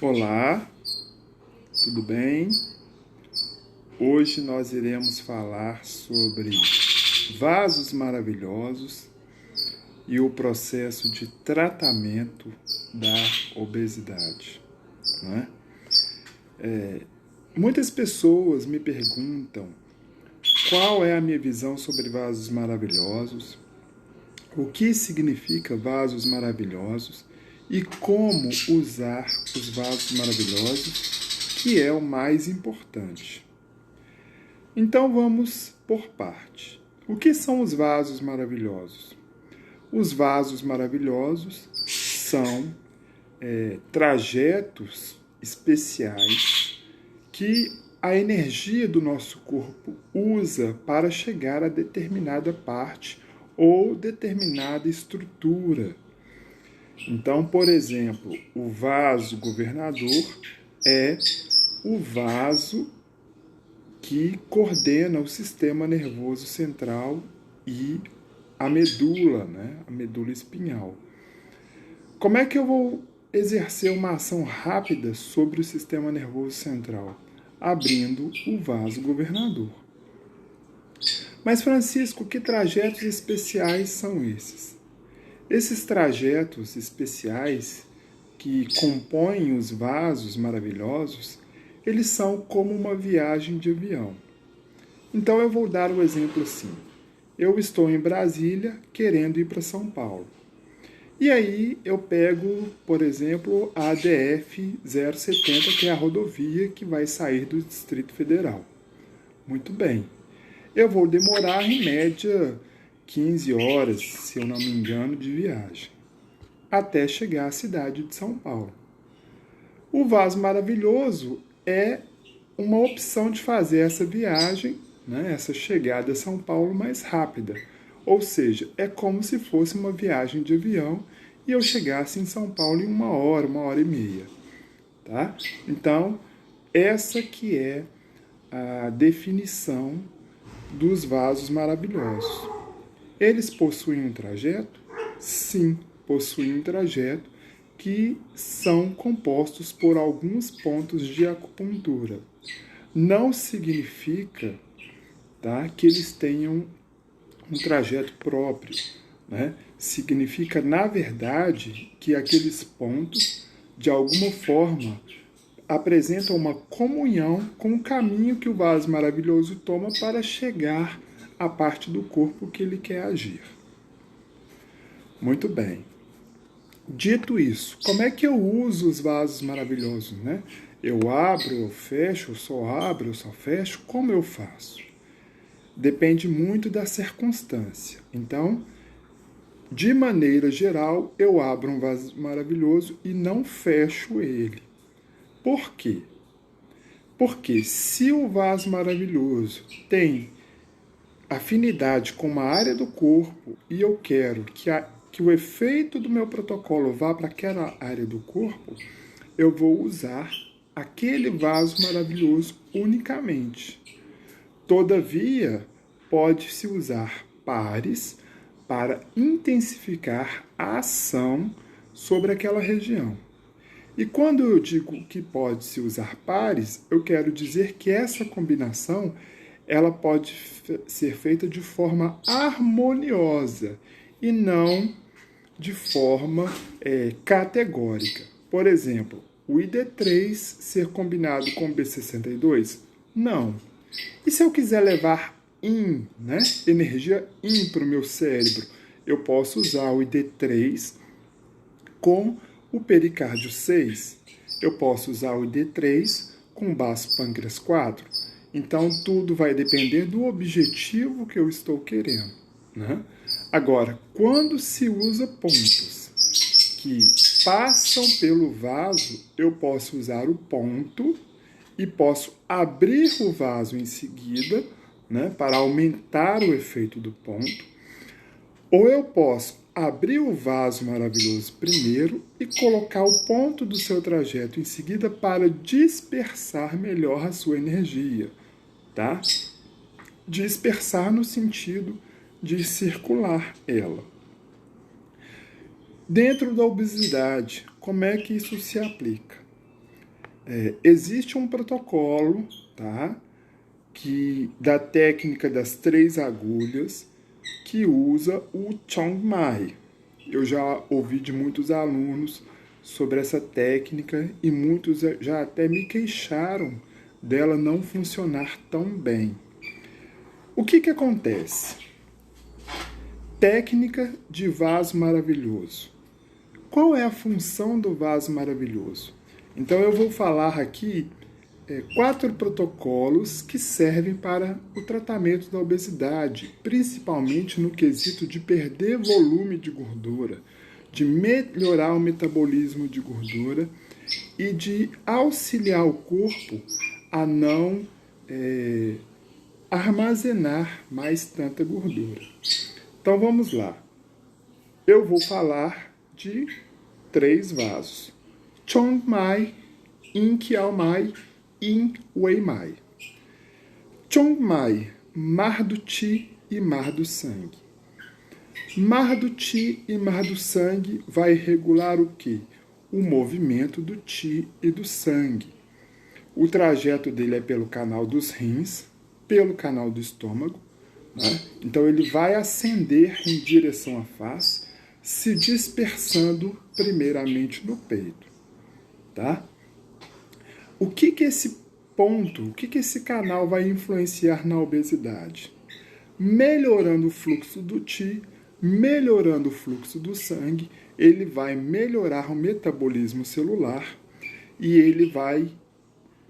Olá, tudo bem? Hoje nós iremos falar sobre vasos maravilhosos e o processo de tratamento da obesidade, né? Muitas pessoas me perguntam qual é a minha visão sobre vasos maravilhosos, o que significa vasos maravilhosos e como usar os vasos maravilhosos, que é o mais importante. Então vamos por parte. O que são os vasos maravilhosos? Os vasos maravilhosos são trajetos especiais que a energia do nosso corpo usa para chegar a determinada parte ou determinada estrutura. Então, por exemplo, o vaso governador é o vaso que coordena o sistema nervoso central e a medula, né? A medula espinhal. Como é que eu vou exercer uma ação rápida sobre o sistema nervoso central? Abrindo o vaso governador. Mas, Francisco, que trajetos especiais são esses? Esses trajetos especiais que compõem os vasos maravilhosos, eles são como uma viagem de avião. Então eu vou dar um exemplo assim. Eu estou em Brasília querendo ir para São Paulo. E aí eu pego, por exemplo, a DF 070, que é a rodovia que vai sair do Distrito Federal. Muito bem. Eu vou demorar, em média, 15 horas, se eu não me engano, de viagem, até chegar à cidade de São Paulo. O vaso maravilhoso é uma opção de fazer essa viagem, né, essa chegada a São Paulo mais rápida. Ou seja, é como se fosse uma viagem de avião e eu chegasse em São Paulo em 1 hora e meia. Tá? Então, essa que é a definição dos vasos maravilhosos. Eles possuem um trajeto? Sim, possuem um trajeto que são compostos por alguns pontos de acupuntura. Não significa, tá, que eles tenham um trajeto próprio, né? Significa, na verdade, que aqueles pontos, de alguma forma, apresentam uma comunhão com o caminho que o vaso maravilhoso toma para chegar à parte do corpo que ele quer agir. Muito bem. Dito isso, como é que eu uso os vasos maravilhosos, né? Eu abro, eu fecho, eu só abro, eu só fecho, como eu faço? Depende muito da circunstância. Então, de maneira geral, eu abro um vaso maravilhoso e não fecho ele. Por quê? Porque se o vaso maravilhoso tem afinidade com uma área do corpo e eu quero que o efeito do meu protocolo vá para aquela área do corpo, eu vou usar aquele vaso maravilhoso unicamente. Todavia, pode-se usar pares para intensificar a ação sobre aquela região. E quando eu digo que pode-se usar pares, eu quero dizer que essa combinação ela pode ser feita de forma harmoniosa e não de forma categórica. Por exemplo, o ID3 ser combinado com o B62? Não. E se eu quiser levar né, energia para o meu cérebro, eu posso usar o ID3 com o pericárdio 6. Eu posso usar o ID3 com o baço pâncreas 4. Então, tudo vai depender do objetivo que eu estou querendo, né? Agora, quando se usa pontos que passam pelo vaso, eu posso usar o ponto e posso abrir o vaso em seguida, né, para aumentar o efeito do ponto. Ou eu posso abrir o vaso maravilhoso primeiro e colocar o ponto do seu trajeto em seguida para dispersar melhor a sua energia, tá? Dispersar no sentido de circular ela. Dentro da obesidade, como é que isso se aplica? Existe um protocolo, tá? Da técnica das 3 agulhas, que usa o Chong Mai. Eu já ouvi de muitos alunos sobre essa técnica e muitos já até me queixaram dela não funcionar tão bem. O que acontece? Técnica de vaso maravilhoso. Qual é a função do vaso maravilhoso? Então eu vou falar aqui 4 protocolos que servem para o tratamento da obesidade, principalmente no quesito de perder volume de gordura, de melhorar o metabolismo de gordura e de auxiliar o corpo a não armazenar mais tanta gordura. Então vamos lá. Eu vou falar de 3 vasos. Chong Mai, Yin Kiao Mai, Yin Wei Mai. Chong Mai, mar do Qi e mar do sangue. Mar do Qi e mar do sangue vai regular o quê? O movimento do Qi e do sangue. O trajeto dele é pelo canal dos rins, pelo canal do estômago, né? Então ele vai ascender em direção à face, se dispersando primeiramente no peito, tá? O que esse ponto, o que esse canal vai influenciar na obesidade? Melhorando o fluxo do Qi, melhorando o fluxo do sangue, ele vai melhorar o metabolismo celular e ele vai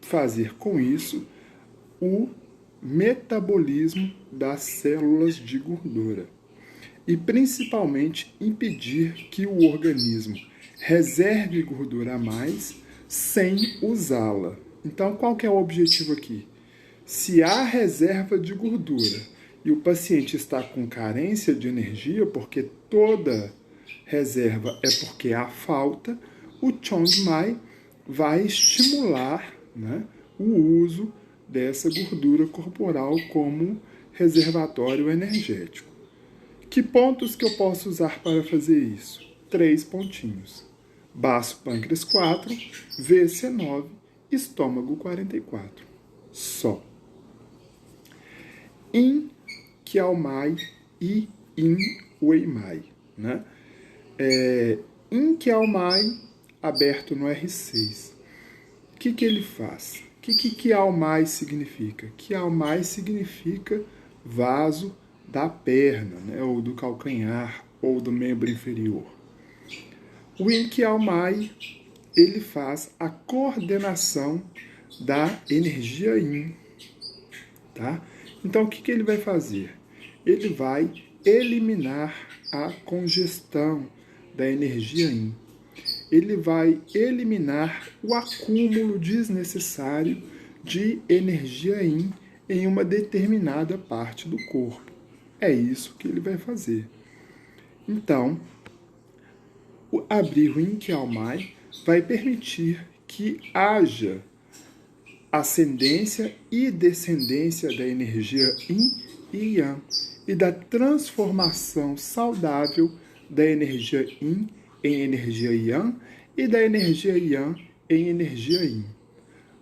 fazer com isso o metabolismo das células de gordura e principalmente impedir que o organismo reserve gordura a mais sem usá-la. Então, qual que é o objetivo aqui? Se há reserva de gordura e o paciente está com carência de energia, porque toda reserva é porque há falta, o Chong Mai vai estimular, né, o uso dessa gordura corporal como reservatório energético. Que pontos que eu posso usar para fazer isso? 3 pontinhos. Baço pâncreas 4, VC9, estômago 44. Só. Yin Kiao Mai e Yin Wei Mai, né? Yin Kiao Mai aberto no R6. O que ele faz? O que Kiao Mai significa? Kiao Mai significa vaso da perna, né? Ou do calcanhar, ou do membro inferior. O Yin Kiao Mai, ele faz a coordenação da energia Yin, tá? Então, o que ele vai fazer? Ele vai eliminar a congestão da energia Yin. Ele vai eliminar o acúmulo desnecessário de energia Yin em uma determinada parte do corpo. É isso que ele vai fazer. Então, abrir o Yin Kiao Mai vai permitir que haja ascendência e descendência da energia Yin e Yang e da transformação saudável da energia Yin em energia Yang e da energia Yang em energia Yin.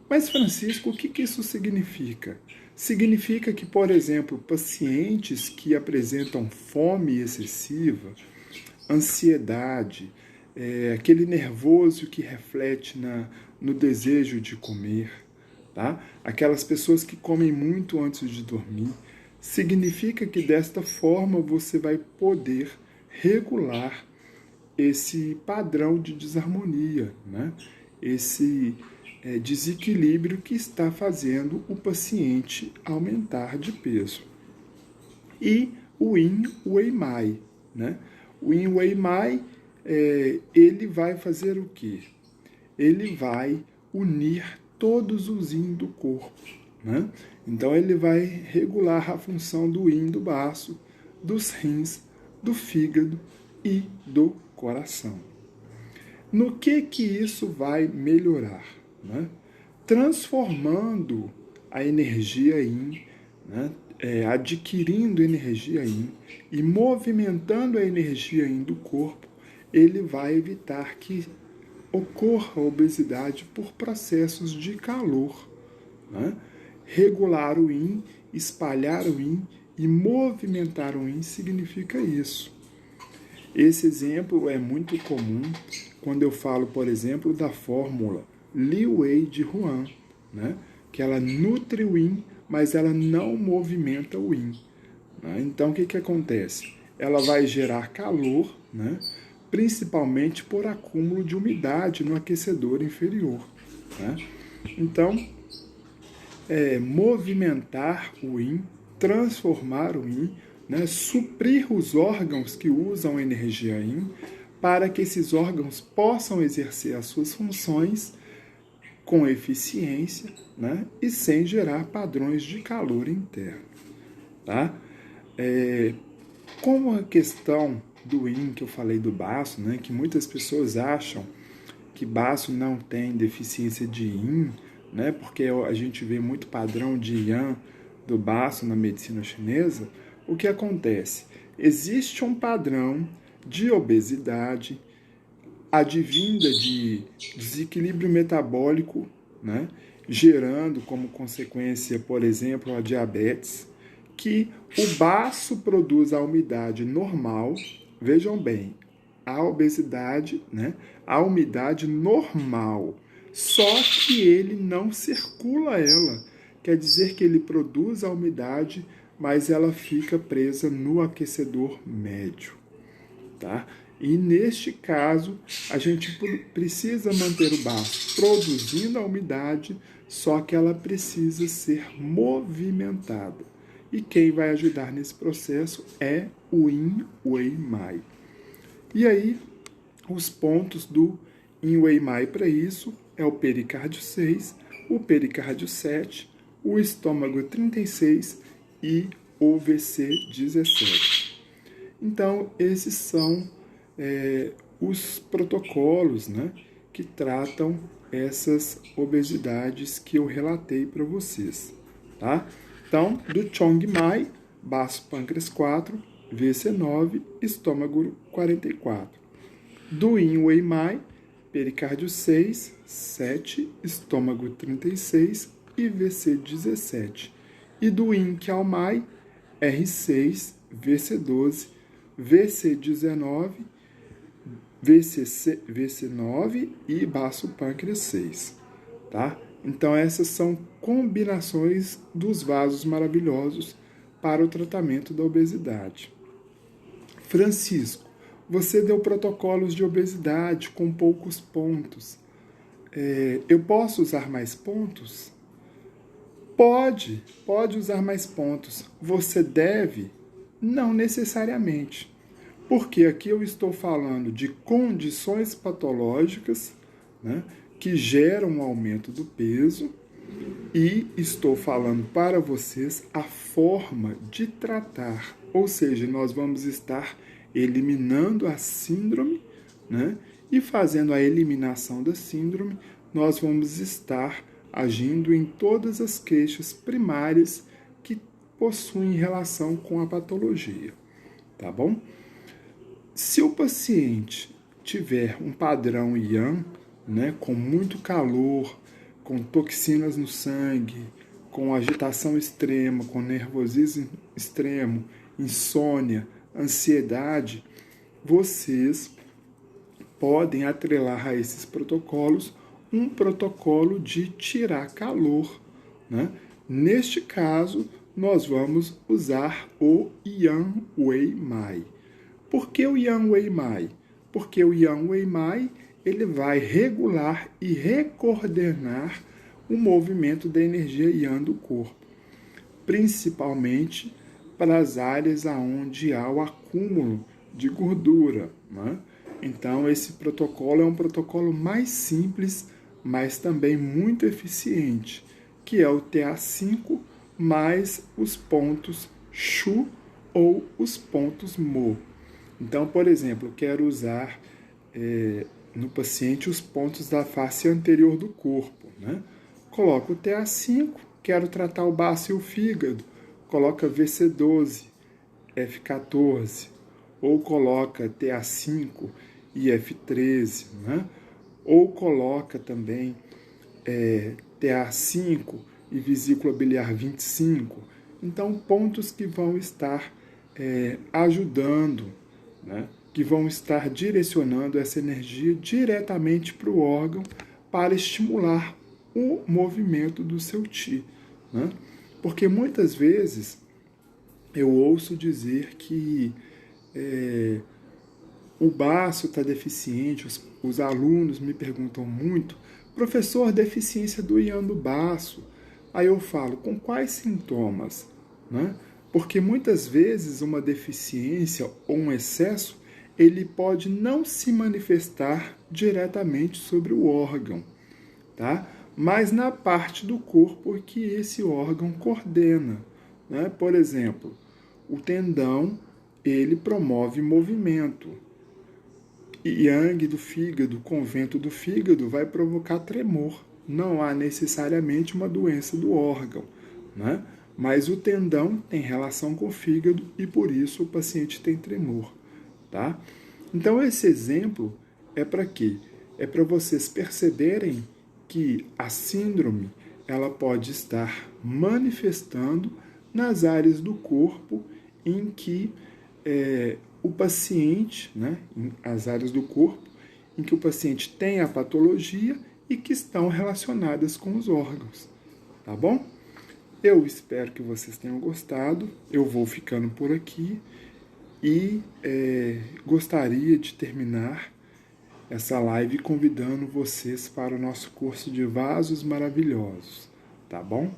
Mas, Francisco, o que isso significa? Significa que, por exemplo, pacientes que apresentam fome excessiva, ansiedade, aquele nervoso que reflete no desejo de comer, tá? Aquelas pessoas que comem muito antes de dormir, significa que desta forma você vai poder regular esse padrão de desarmonia, né? Esse desequilíbrio que está fazendo o paciente aumentar de peso. E o Yin Wei Mai, né? O Yin Wei Mai, ele vai fazer o quê? Ele vai unir todos os Yin do corpo, né? Então ele vai regular a função do Yin do baço, dos rins, do fígado e do coração. No que isso vai melhorar? Né? Transformando a energia Yin, né? Adquirindo energia Yin e movimentando a energia Yin do corpo, ele vai evitar que ocorra a obesidade por processos de calor, né? Regular o yin, espalhar o yin e movimentar o yin significa isso. Esse exemplo é muito comum quando eu falo, por exemplo, da fórmula Li Wei de Huan, né? Que ela nutre o yin, mas ela não movimenta o yin. Né? Então, o que acontece? Ela vai gerar calor, né? Principalmente por acúmulo de umidade no aquecedor inferior. Né? Então, movimentar o yin, transformar o yin, né? Suprir os órgãos que usam energia yin, para que esses órgãos possam exercer as suas funções com eficiência, né? E sem gerar padrões de calor interno. Tá? Como a questão do yin que eu falei do baço, né? Que muitas pessoas acham que baço não tem deficiência de yin, né? Porque a gente vê muito padrão de yang do baço na medicina chinesa. O que acontece? Existe um padrão de obesidade advinda de desequilíbrio metabólico, né? Gerando como consequência, por exemplo, a diabetes, que o baço produz a umidade normal. Vejam bem, a obesidade, né? A umidade normal, só que ele não circula ela. Quer dizer que ele produz a umidade, mas ela fica presa no aquecedor médio. Tá? E neste caso, a gente precisa manter o baço produzindo a umidade, só que ela precisa ser movimentada. E quem vai ajudar nesse processo é o Yin Wei Mai. E aí, os pontos do Yin Wei Mai para isso é o pericárdio 6, o pericárdio 7, o estômago 36 e o VC 17. Então, esses são os protocolos, né, que tratam essas obesidades que eu relatei para vocês. Tá? Então, do Chong Mai, baço pâncreas 4, VC9, estômago 44. Do Yin Wei Mai, pericárdio 6, 7, estômago 36 e VC 17. E do Yin Kiao Mai, R6, VC12, VC19, VC9 e baço pâncreas 6. Tá? Então, essas são combinações dos vasos maravilhosos para o tratamento da obesidade. Francisco, você deu protocolos de obesidade com poucos pontos. Eu posso usar mais pontos? Pode usar mais pontos. Você deve? Não necessariamente. Porque aqui eu estou falando de condições patológicas, né, que geram um aumento do peso, e estou falando para vocês a forma de tratar. Ou seja, nós vamos estar eliminando a síndrome, né, e fazendo a eliminação da síndrome, nós vamos estar agindo em todas as queixas primárias que possuem relação com a patologia. Tá bom? Se o paciente tiver um padrão yang, né, com muito calor, com toxinas no sangue, com agitação extrema, com nervosismo extremo, insônia, ansiedade, vocês podem atrelar a esses protocolos um protocolo de tirar calor, né? Neste caso, nós vamos usar o Yang Wei Mai. Por que o Yang Wei Mai? Porque o Yang Wei Mai ele vai regular e recoordenar o movimento da energia Yang do corpo, principalmente para as áreas onde há o acúmulo de gordura, né? Então, esse protocolo é um protocolo mais simples, mas também muito eficiente, que é o TA5 mais os pontos Shu ou os pontos Mo. Então, por exemplo, eu quero usar no paciente os pontos da face anterior do corpo, né? Coloco o TA5, quero tratar o baço e o fígado, coloca VC12, F14, ou coloca TA5 e F13, né? ou coloca também TA5 e vesícula biliar 25. Então, pontos que vão estar ajudando, né? Que vão estar direcionando essa energia diretamente para o órgão para estimular o movimento do seu Qi, né? Porque muitas vezes eu ouço dizer que o baço está deficiente, os alunos me perguntam muito, professor, deficiência do Yang do baço. Aí eu falo, com quais sintomas? Né? Porque muitas vezes uma deficiência ou um excesso, ele pode não se manifestar diretamente sobre o órgão, tá? Mas na parte do corpo que esse órgão coordena. Né? Por exemplo, o tendão, ele promove movimento. Yang do fígado, convento do fígado, vai provocar tremor. Não há necessariamente uma doença do órgão, né? Mas o tendão tem relação com o fígado e por isso o paciente tem tremor, tá? Então esse exemplo é para quê? É para vocês perceberem que a síndrome ela pode estar manifestando nas áreas do corpo em que o paciente, né, as áreas do corpo em que o paciente tem a patologia e que estão relacionadas com os órgãos, tá bom? Eu espero que vocês tenham gostado, eu vou ficando por aqui e gostaria de terminar essa live convidando vocês para o nosso curso de Vasos Maravilhosos, tá bom?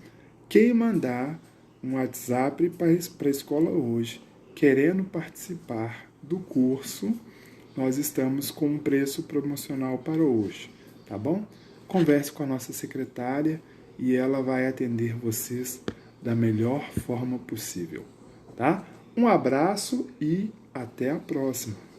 Quem mandar um WhatsApp para a escola hoje, querendo participar do curso, nós estamos com um preço promocional para hoje, tá bom? Converse com a nossa secretária e ela vai atender vocês da melhor forma possível, tá? Um abraço e até a próxima!